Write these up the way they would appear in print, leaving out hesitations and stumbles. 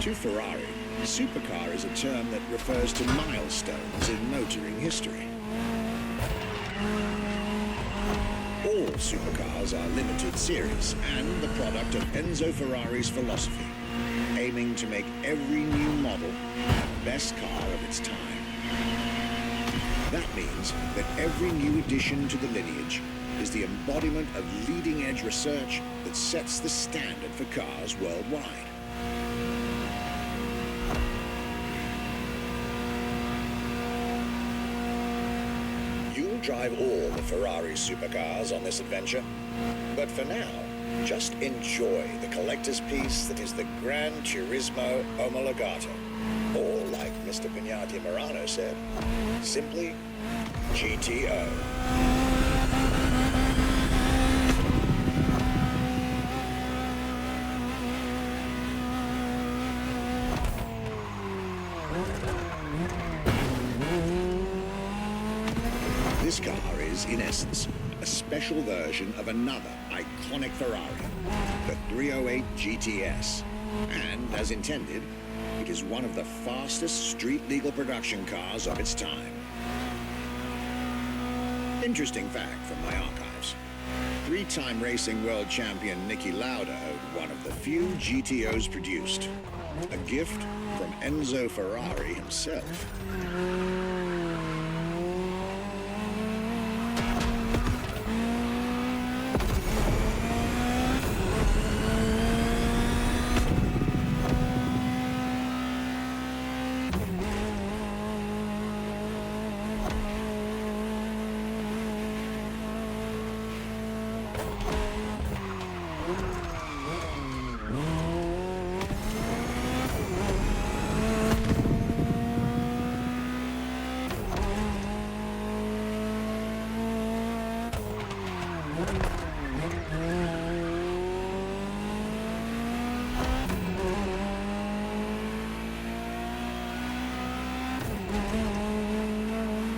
To Ferrari, supercar is a term that refers to milestones in motoring history. All supercars are limited series and the product of Enzo Ferrari's philosophy, aiming to make every new model the best car of its time. That means that every new addition to the lineage is the embodiment of leading-edge research that sets the standard for cars worldwide. You'll drive all the Ferrari supercars on this adventure, but for now, just enjoy the collector's piece that is the Gran Turismo Omologato, or like Mr. Pignati Morano said, simply GTO. This car is, in essence, a special version of another iconic Ferrari, the 308 GTS. And, as intended, it is one of the fastest street-legal production cars of its time. Interesting fact from my archives. Three-time racing world champion Niki Lauda owned one of the few GTOs produced. A gift from Enzo Ferrari himself.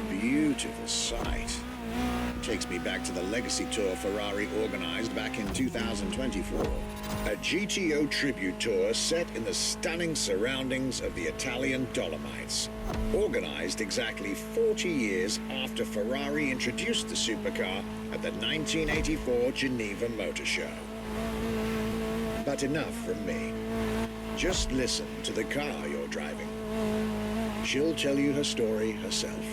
Beautiful sight. Takes me back to the Legacy Tour Ferrari organized back in 2024. A GTO tribute tour set in the stunning surroundings of the Italian Dolomites. Organized exactly 40 years after Ferrari introduced the supercar at the 1984 Geneva Motor Show. But enough from me. Just listen to the car you're driving. She'll tell you her story herself.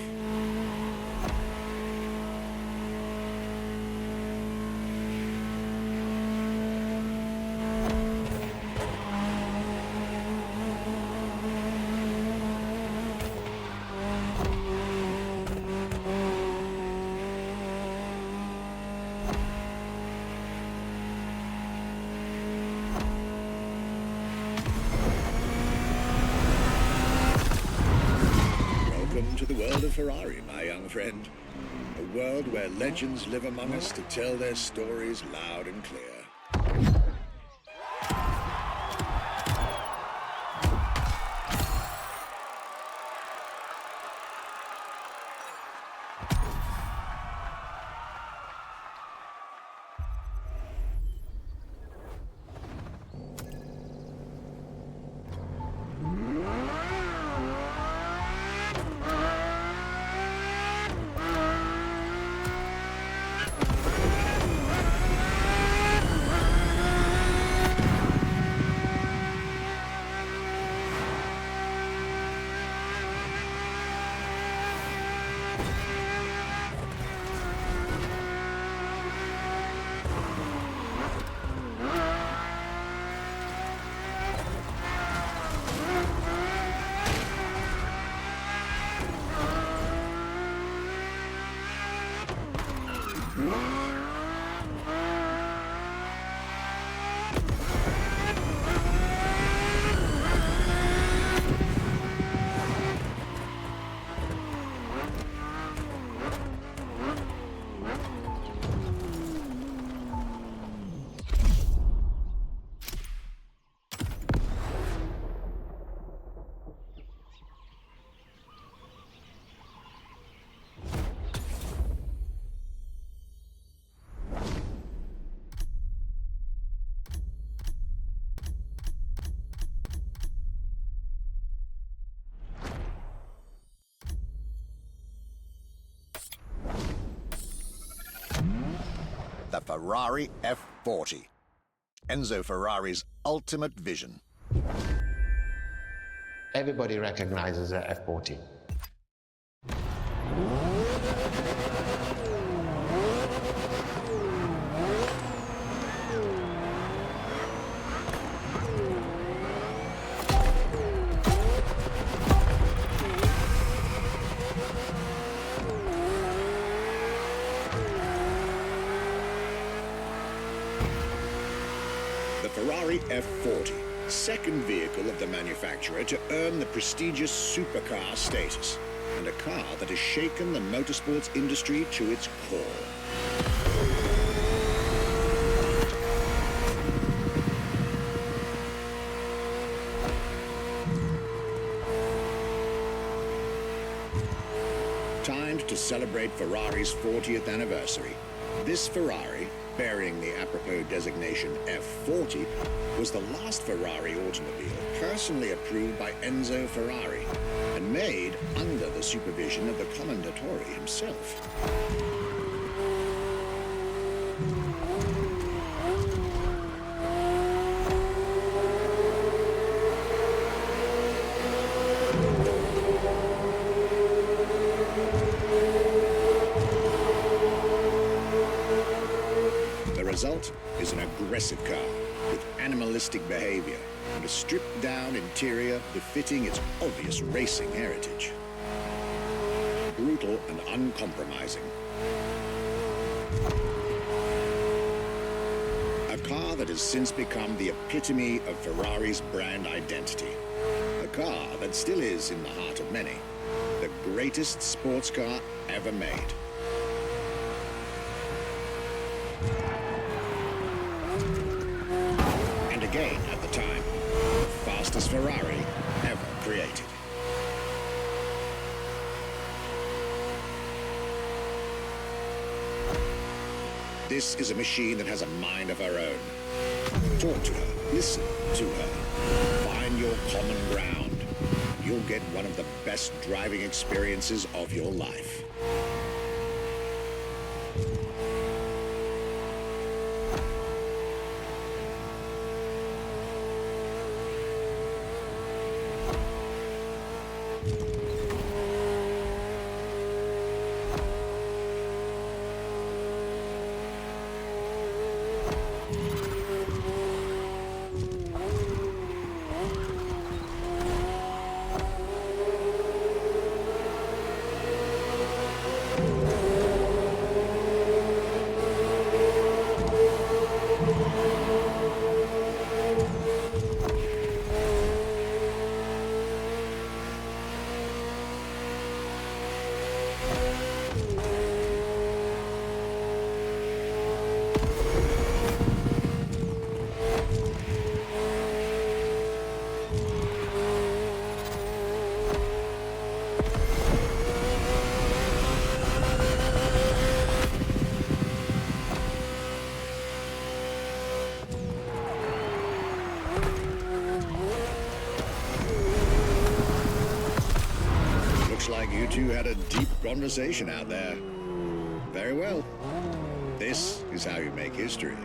Welcome to the world of Ferrari, my young friend. A world where legends live among us to tell their stories loud and clear. Ferrari F40. Enzo Ferrari's ultimate vision. Everybody recognizes the F40. The Ferrari F40, second vehicle of the manufacturer to earn the prestigious supercar status, and a car that has shaken the motorsports industry to its core. Timed to celebrate Ferrari's 40th anniversary, this Ferrari, bearing the apropos designation F40, was the last Ferrari automobile personally approved by Enzo Ferrari and made under the supervision of the Commendatore himself. The result is an aggressive car with animalistic behavior and a stripped-down interior befitting its obvious racing heritage. Brutal and uncompromising. A car that has since become the epitome of Ferrari's brand identity. A car that still is, in the heart of many, the greatest sports car ever made. And again, at the time, the fastest Ferrari ever created. This is a machine that has a mind of her own. Talk to her, listen to her, find your common ground. You'll get one of the best driving experiences of your life. Like you two had a deep conversation out there. Very well. This is how you make history.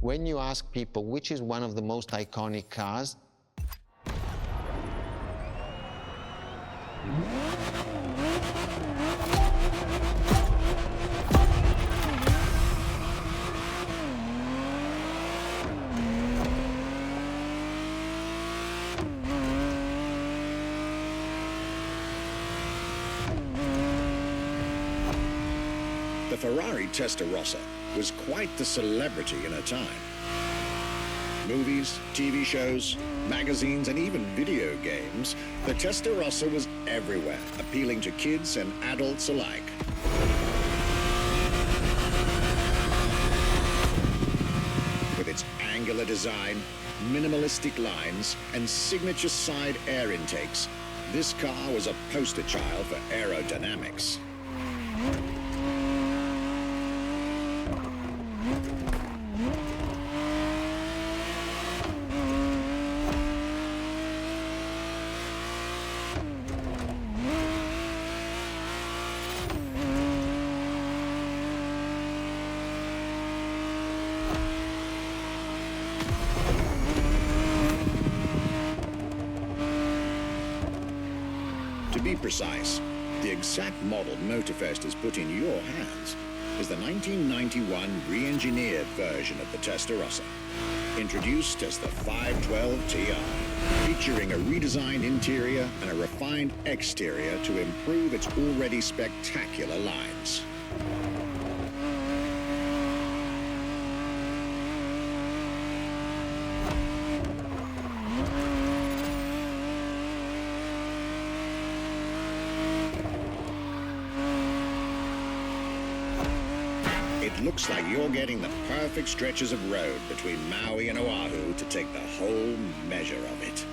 When you ask people which is one of the most iconic cars, the Ferrari Testarossa was quite the celebrity in her time. Movies, TV shows, magazines, and even video games, the Testarossa was everywhere, appealing to kids and adults alike. With its angular design, minimalistic lines, and signature side air intakes, this car was a poster child for aerodynamics. To be precise, the exact model Motofest has put in your hands is the 1991 re-engineered version of the Testarossa, introduced as the 512 TR, featuring a redesigned interior and a refined exterior to improve its already spectacular lines. It looks like you're getting the perfect stretches of road between Maui and Oahu to take the whole measure of it.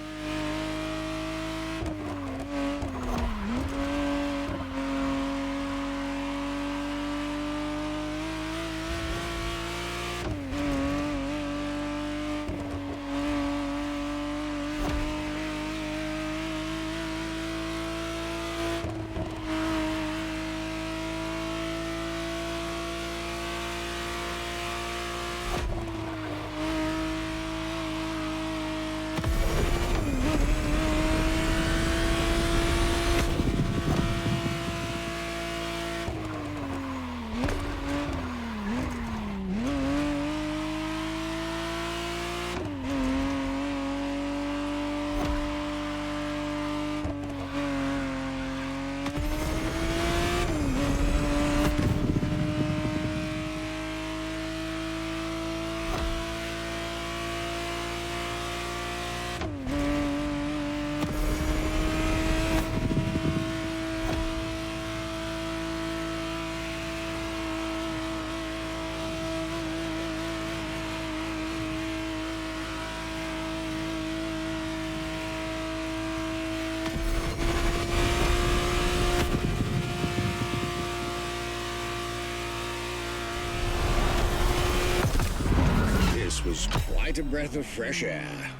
This was quite a breath of fresh air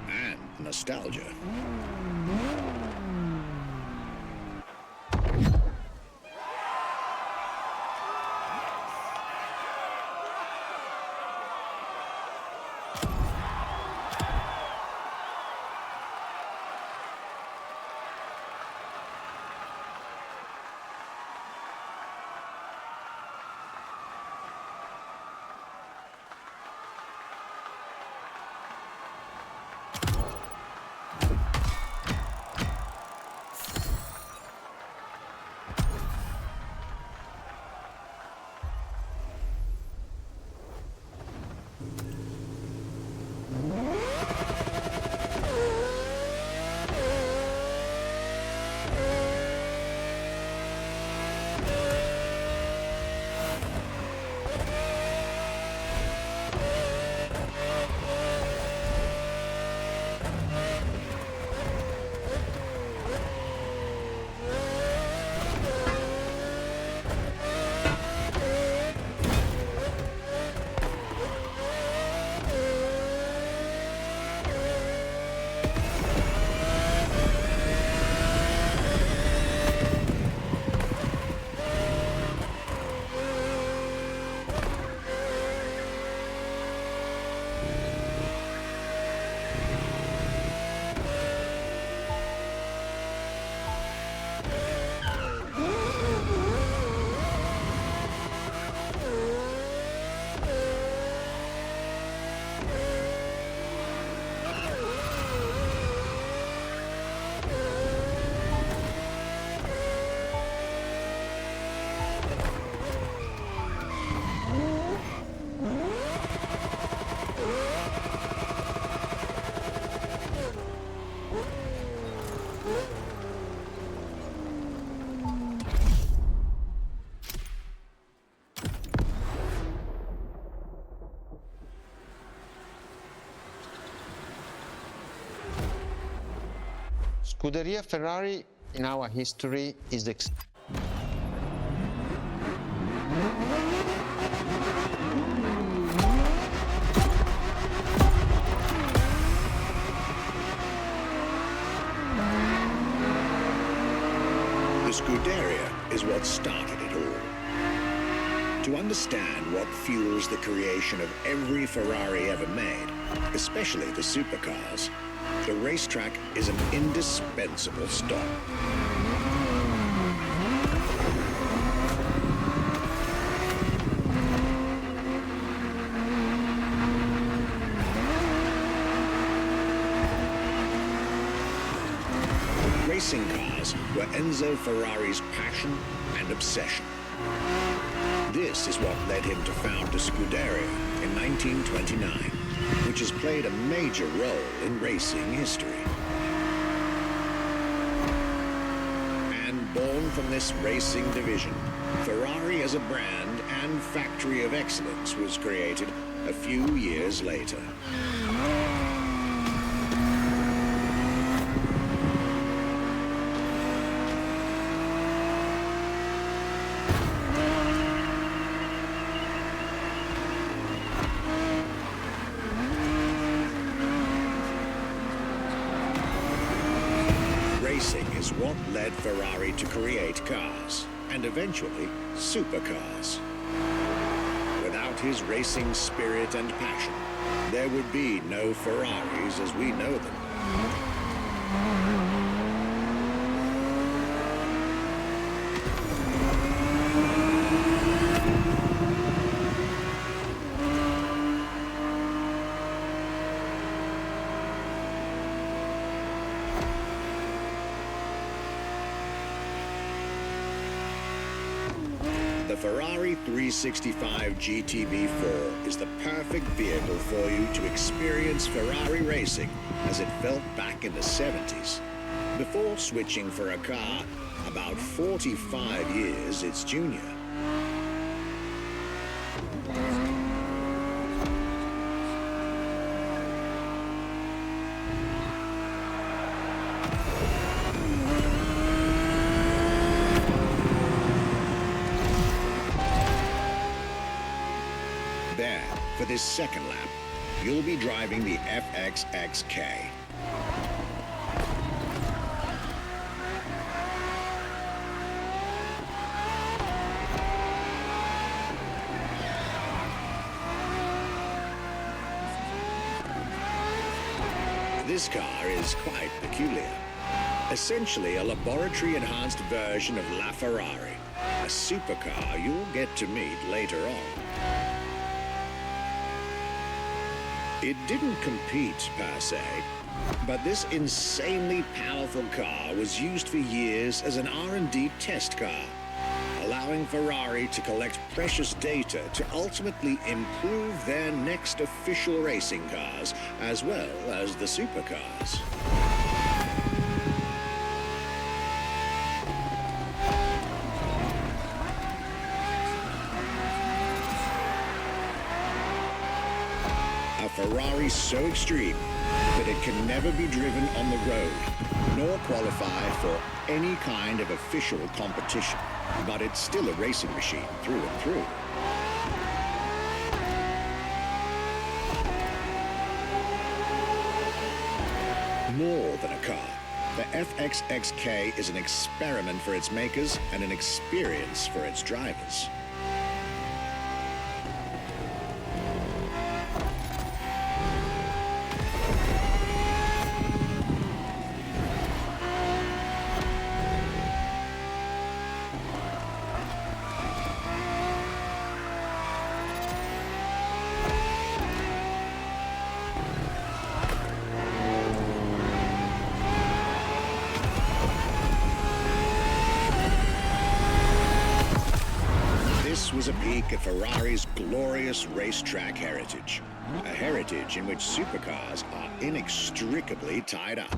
and nostalgia. Scuderia Ferrari in our history is the The Scuderia is what started it all. To understand what fuels the creation of every Ferrari ever made, especially the supercars, the racetrack is an indispensable stop. Racing cars were Enzo Ferrari's passion and obsession. This is what led him to found the Scuderia in 1929, which has played a major role in racing history. And born from this racing division, Ferrari as a brand and factory of excellence was created a few years later. Racing is what led Ferrari to create cars, and eventually supercars. Without his racing spirit and passion, there would be no Ferraris as we know them. The Ferrari 365 GTB4 is the perfect vehicle for you to experience Ferrari racing as it felt back in the 70s, before switching for a car about 45 years its junior. There, for this second lap, you'll be driving the FXXK. This car is quite peculiar. Essentially a laboratory-enhanced version of LaFerrari, a supercar you'll get to meet later on. It didn't compete, per se, but this insanely powerful car was used for years as an R&D test car, allowing Ferrari to collect precious data to ultimately improve their next official racing cars, as well as the supercars. A Ferrari so extreme that it can never be driven on the road, nor qualify for any kind of official competition. But it's still a racing machine through and through. More than a car, the FXXK is an experiment for its makers and an experience for its drivers. This was a peek at Ferrari's glorious racetrack heritage, a heritage in which supercars are inextricably tied up.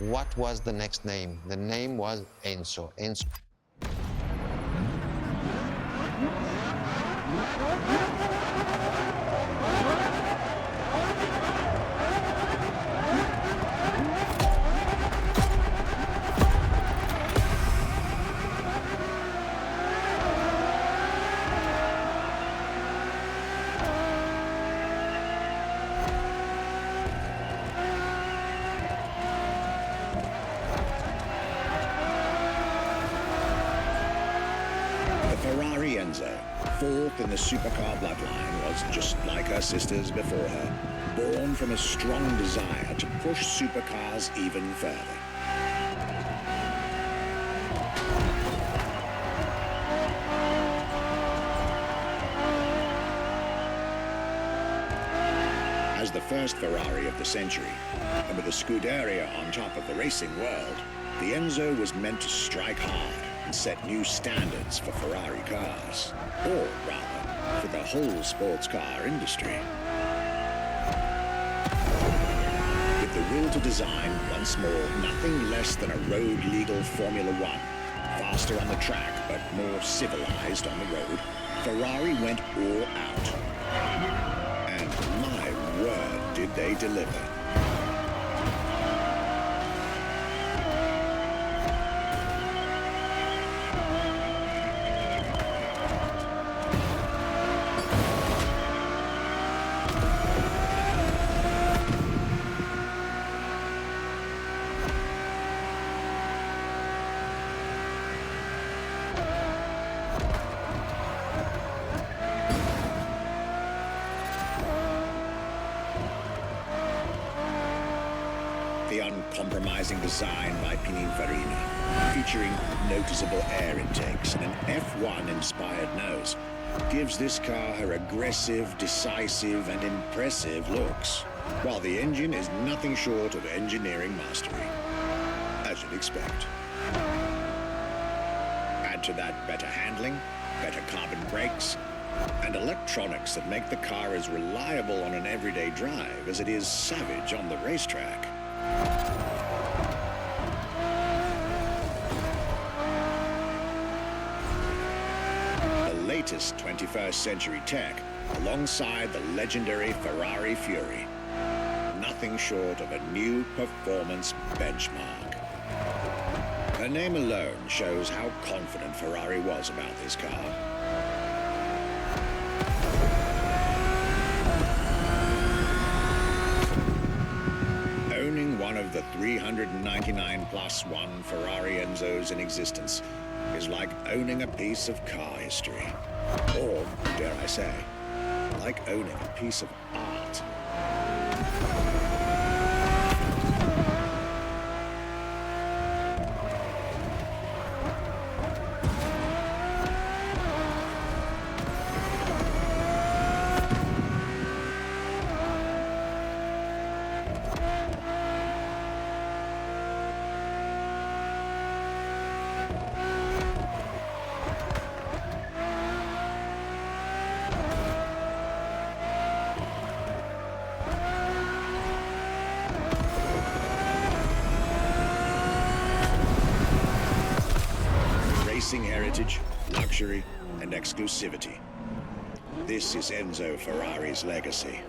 what was the next name? The name was Enzo. Enzo. Ferrari Enzo, fourth in the supercar bloodline, was just like her sisters before her, born from a strong desire to push supercars even further. As the first Ferrari of the century, and with a Scuderia on top of the racing world, the Enzo was meant to strike hard and set new standards for Ferrari cars, or rather, for the whole sports car industry. With the will to design, once more, nothing less than a road-legal Formula One, faster on the track but more civilized on the road, Ferrari went all out. And my word, did they deliver. The uncompromising design by Pininfarina, featuring noticeable air intakes and an F1-inspired nose, gives this car her aggressive, decisive, and impressive looks, while the engine is nothing short of engineering mastery, as you'd expect. Add to that better handling, better carbon brakes, and electronics that make the car as reliable on an everyday drive as it is savage on the racetrack. The latest 21st century tech, alongside the legendary Ferrari Fury. Nothing short of a new performance benchmark. Her name alone shows how confident Ferrari was about this car. Owning one of the 399 plus one Ferrari Enzos in existence is like owning a piece of car history. Or, dare I say, like owning a piece of art. Racing heritage, luxury, and exclusivity. This is Enzo Ferrari's legacy.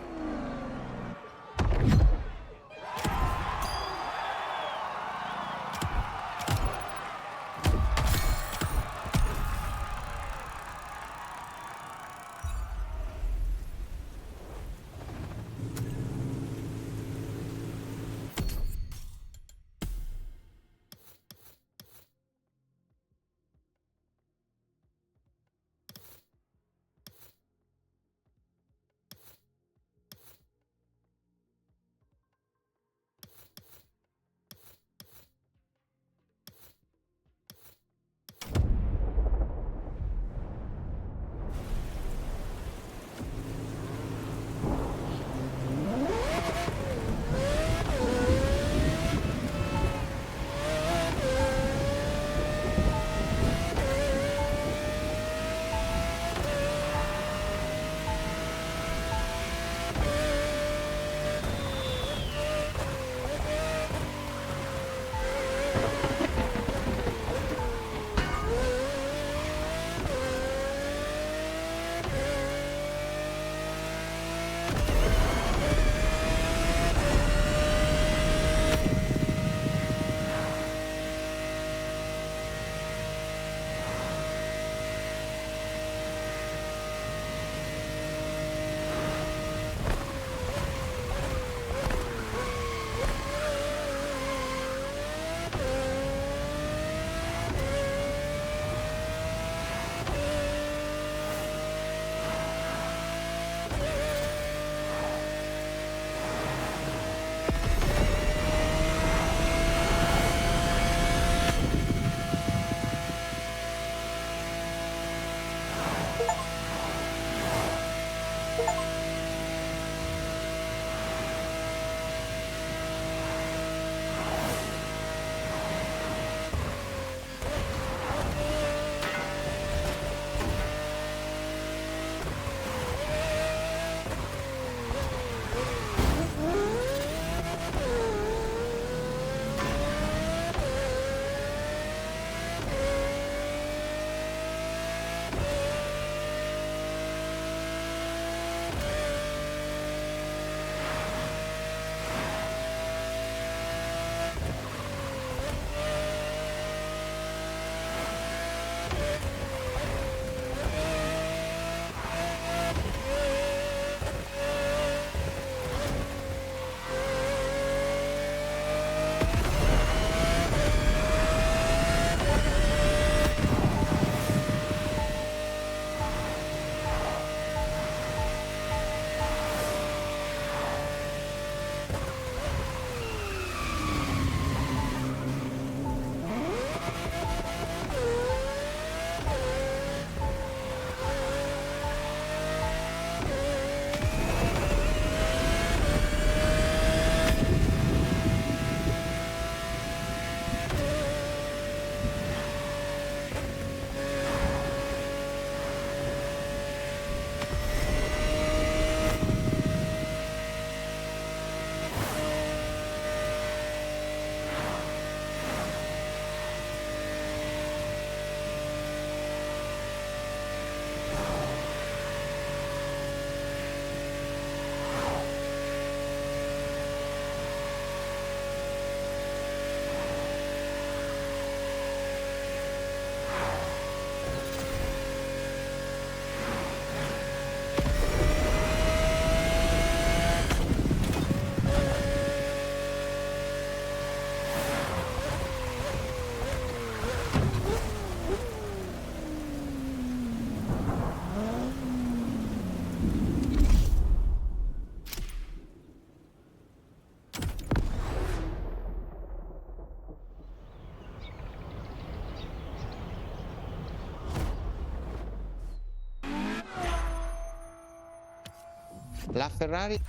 La Ferrari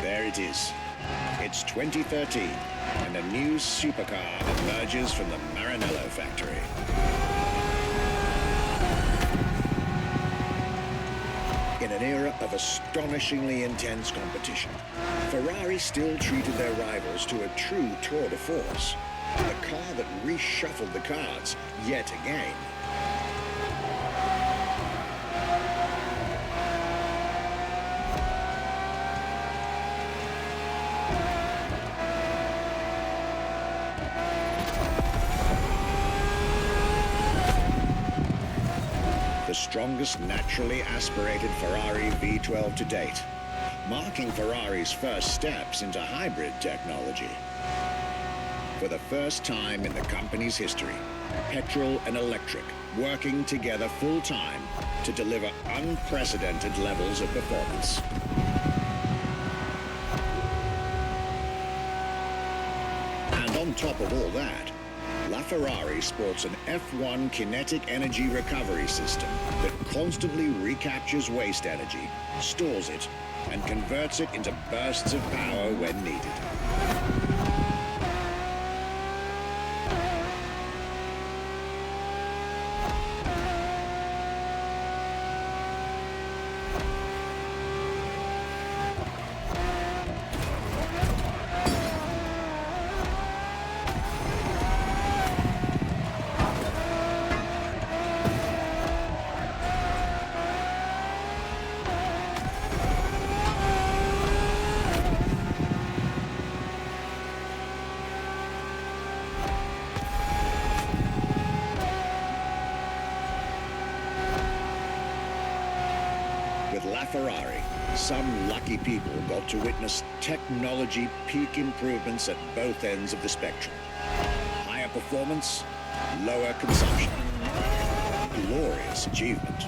There it is. It's 2013, and a new supercar emerges from the Maranello factory. In an era of astonishingly intense competition, Ferrari still treated their rivals to a true tour de force. A car that reshuffled the cards yet again. The strongest naturally aspirated Ferrari V12 to date, marking Ferrari's first steps into hybrid technology. For the first time in the company's history, petrol and electric working together full-time to deliver unprecedented levels of performance. And on top of all that, LaFerrari sports an F1 kinetic energy recovery system that constantly recaptures waste energy, stores it, and converts it into bursts of power when needed. With LaFerrari, some lucky people got to witness technology peak improvements at both ends of the spectrum. Higher performance, lower consumption. Glorious achievement.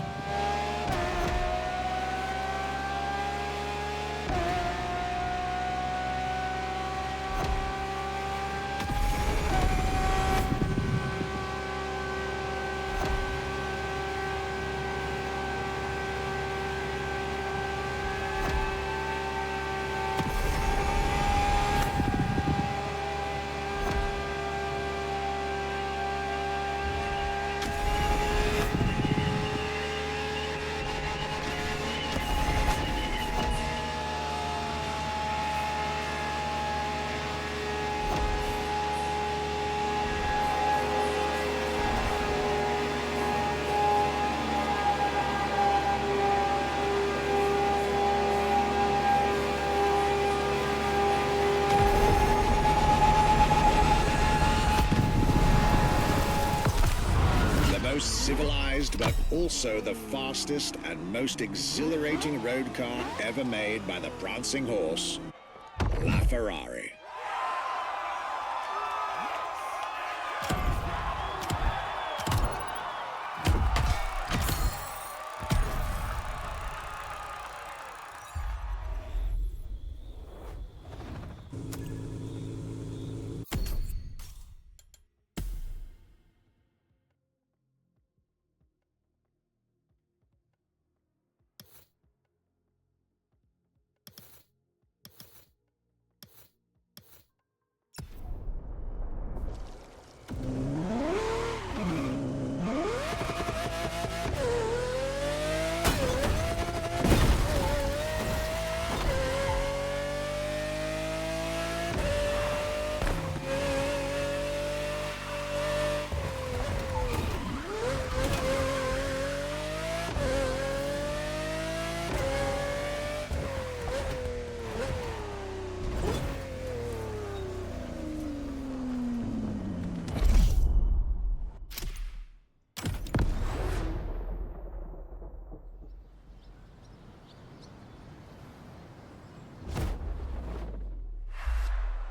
Most civilized, but also the fastest and most exhilarating road car ever made by the prancing horse, LaFerrari.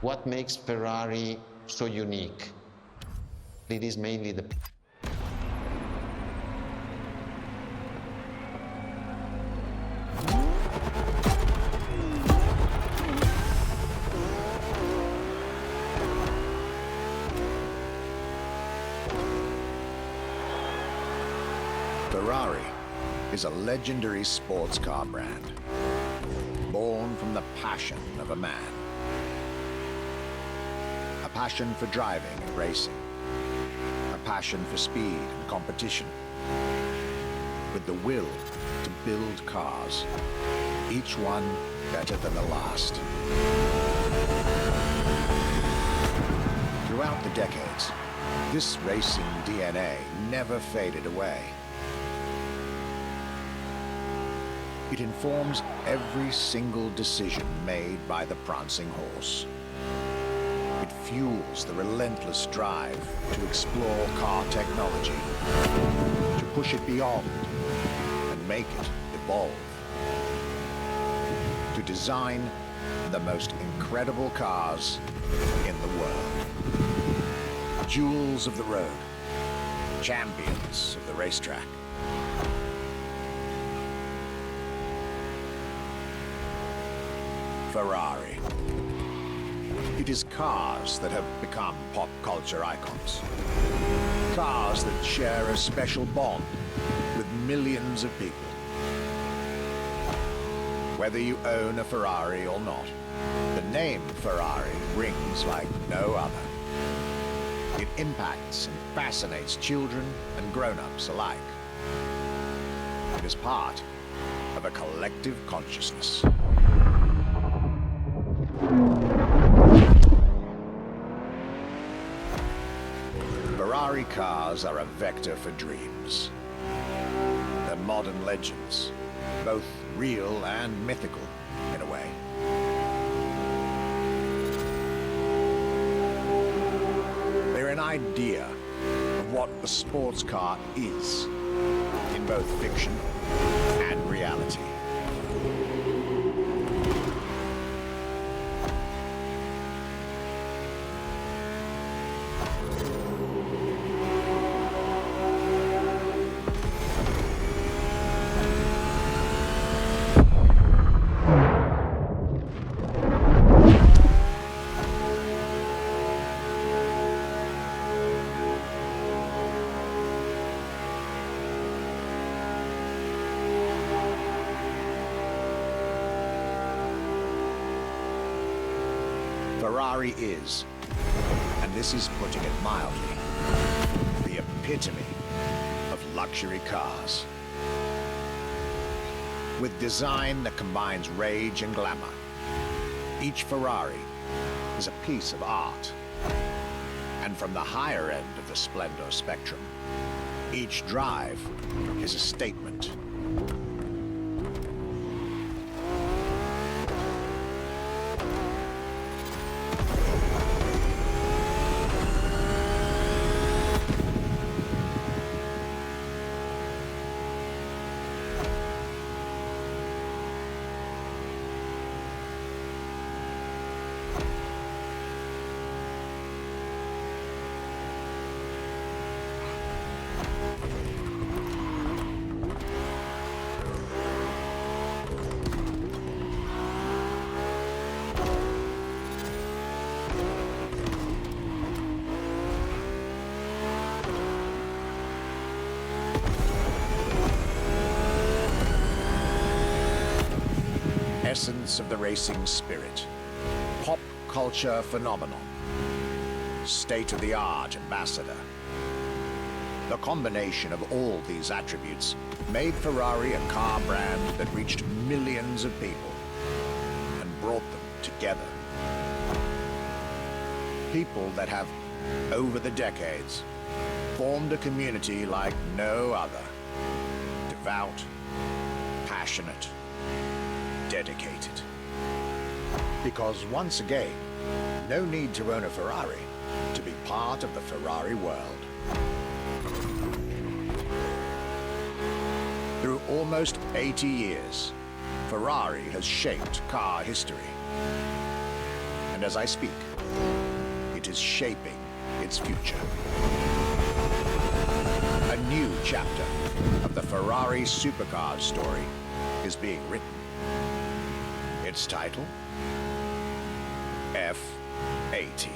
What makes Ferrari so unique. It is mainly the Ferrari is a legendary sports car brand, born from the passion of a man. A passion for driving and racing. A passion for speed and competition. With the will to build cars, each one better than the last. Throughout the decades, this racing DNA never faded away. It informs every single decision made by the prancing horse. It fuels the relentless drive to explore car technology, to push it beyond and make it evolve, to design the most incredible cars in the world. Jewels of the road, champions of the racetrack. Ferrari. It is cars that have become pop culture icons. Cars that share a special bond with millions of people. Whether you own a Ferrari or not, the name Ferrari rings like no other. It impacts and fascinates children and grown-ups alike. It is part of a collective consciousness. Ferrari cars are a vector for dreams. They're modern legends, both real and mythical in a way. They're an idea of what a sports car is, in both fiction and reality. Ferrari is, and this is putting it mildly, the epitome of luxury cars. With design that combines rage and glamour, each Ferrari is a piece of art. And from the higher end of the splendor spectrum, each drive is a statement. Essence of the racing spirit, pop culture phenomenon, state-of-the-art ambassador. The combination of all these attributes made Ferrari a car brand that reached millions of people and brought them together. People that have, over the decades, formed a community like no other. Devout, passionate, dedicated. Because once again, no need to own a Ferrari to be part of the Ferrari world. Through almost 80 years, Ferrari has shaped car history. And as I speak, it it is shaping its future. A new chapter of the Ferrari supercars story is being written. Its title? F80.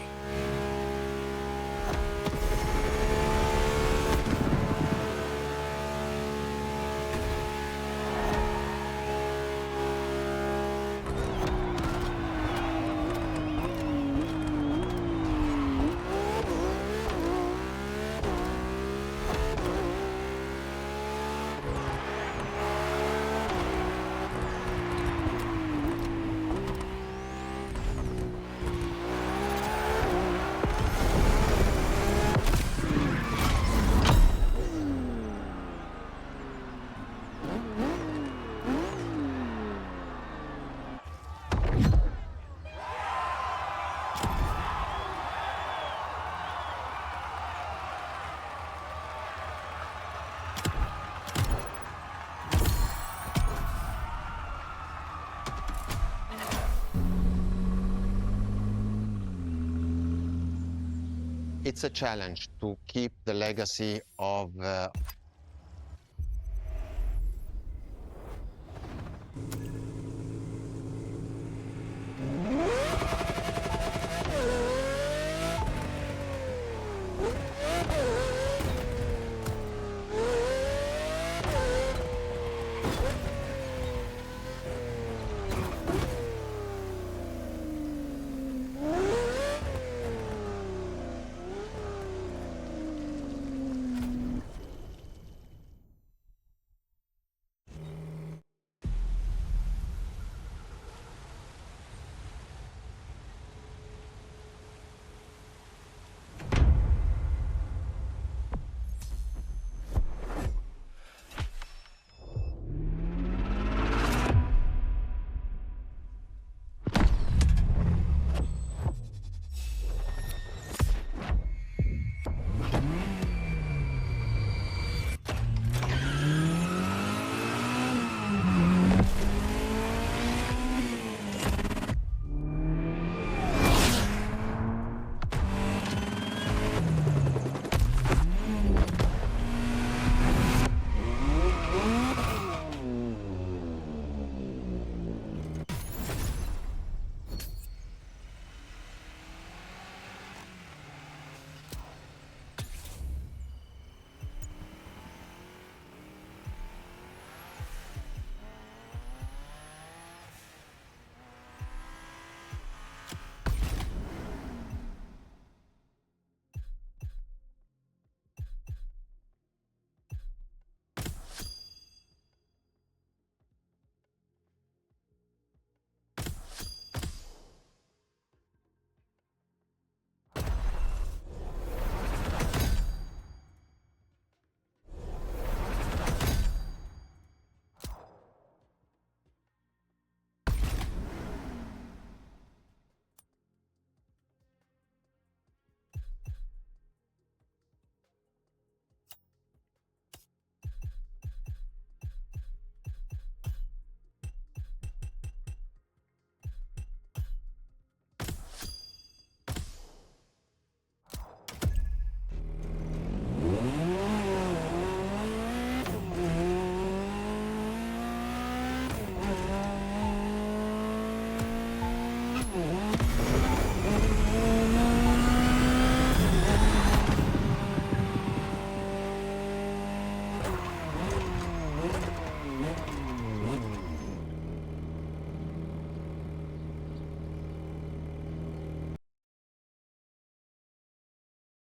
It's a challenge to keep the legacy of